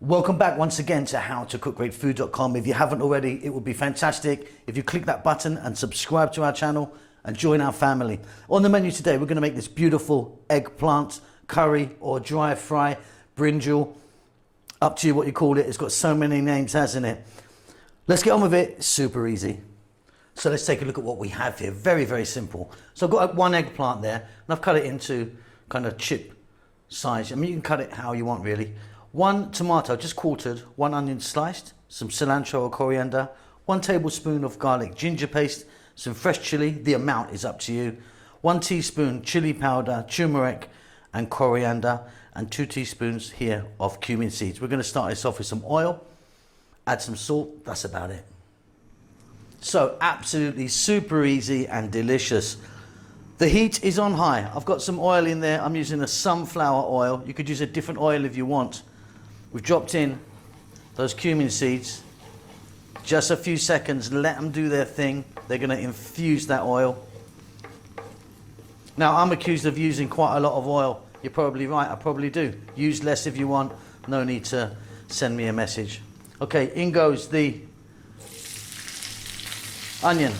Welcome back once again to howtocookgreatfood.com. If you haven't already, it would be fantastic if you click that button and subscribe to our channel and join our family. On the menu today, we're going to make this beautiful eggplant curry or dry fry, brinjal. Up to you what you call it. It's got so many names, hasn't it? Let's get on with it. It's super easy. So let's take a look at what we have here. Very, very simple. So I've got one eggplant there, and I've cut it into kind of chip size. I mean, you can cut it how you want, really. One tomato, just quartered, one onion sliced, some cilantro or coriander, 1 tablespoon of garlic ginger paste, some fresh chili, the amount is up to you, 1 teaspoon chili powder, turmeric and coriander, and 2 teaspoons here of cumin seeds. We're going to start this off with some oil, add some salt, that's about it. So absolutely super easy and delicious. The heat is on high. I've got some oil in there. I'm using a sunflower oil. You could use a different oil if you want. We've dropped in those cumin seeds. Just a few seconds, let them do their thing. They're going to infuse that oil. Now, I'm accused of using quite a lot of oil. You're probably right, I probably do. Use less if you want. No need to send me a message. Okay, in goes the onion.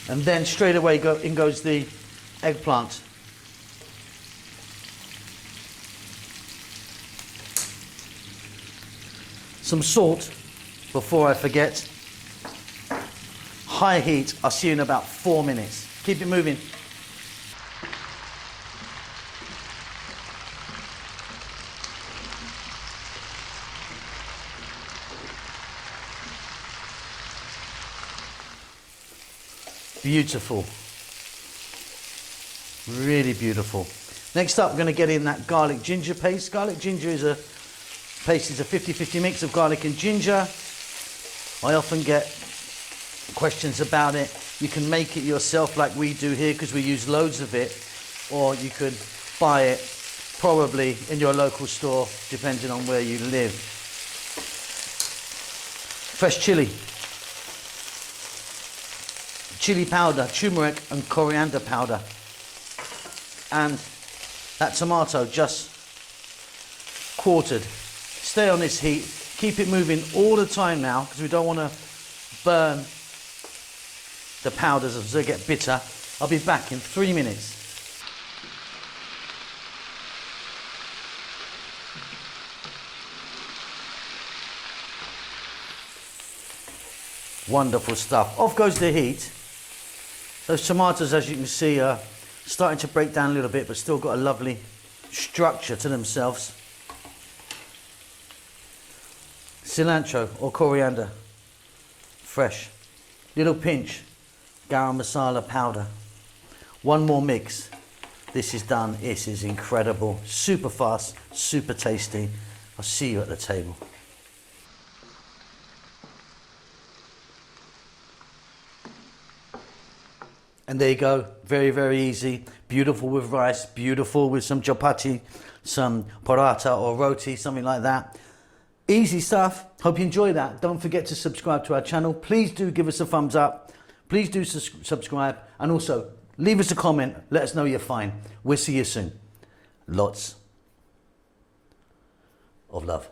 And then straight away in goes the eggplant. Some salt before I forget. High heat. I'll see you in about 4 minutes. Keep it moving. Beautiful. Really beautiful. Next up, we're going to get in that garlic ginger paste. Garlic ginger is a paste, is a 50-50 mix of garlic and ginger. I often get questions about it. You can make it yourself like we do here because we use loads of it, or you could buy it probably in your local store depending on where you live. Fresh chili. Chili powder, turmeric and coriander powder. And that tomato just quartered. Stay on this heat. Keep it moving all the time now because we don't want to burn the powders as they get bitter. I'll be back in 3 minutes. Wonderful stuff. Off goes the heat. Those tomatoes, as you can see, are starting to break down a little bit, but still got a lovely structure to themselves. Cilantro or coriander, fresh. Little pinch, garam masala powder. One more mix. This is done. This is incredible. Super fast, super tasty. I'll see you at the table. And there you go, very, very easy. Beautiful with rice, beautiful with some chapati, some paratha or roti, something like that. Easy stuff. Hope you enjoy that. Don't forget to subscribe to our channel. Please do give us a thumbs up. Please do subscribe. And also, leave us a comment. Let us know you're fine. We'll see you soon. Lots of love.